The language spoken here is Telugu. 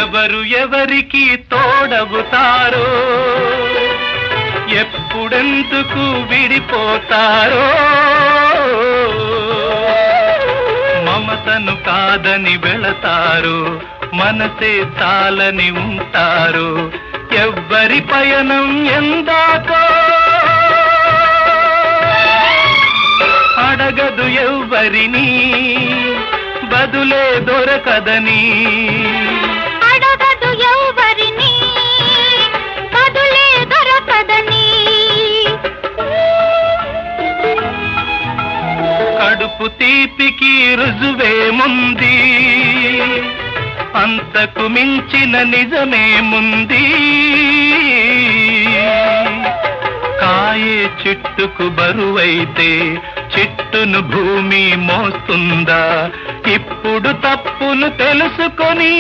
ఎవరు ఎవరికి తోడవుతారో, ఎప్పుడెందుకు విడిపోతారో, మమతను కాదని వెళతారు, మనసే చాలని ఉంటారు. ఎవ్వరి పయనం ఎందాకో అడగదు ఎవ్వరిని, బదులే దొరకదని. అడగదు ఎవ్వరిని, బదులే దొరకదని. కడుపు తీపికి రుజువేముంది, అంతకు మించిన నిజమేముంది. కాయే చిట్టుకు బరువైతే చిట్టును భూమి మోస్తుందా? ఇప్పుడు తప్పును తెలుసుకొని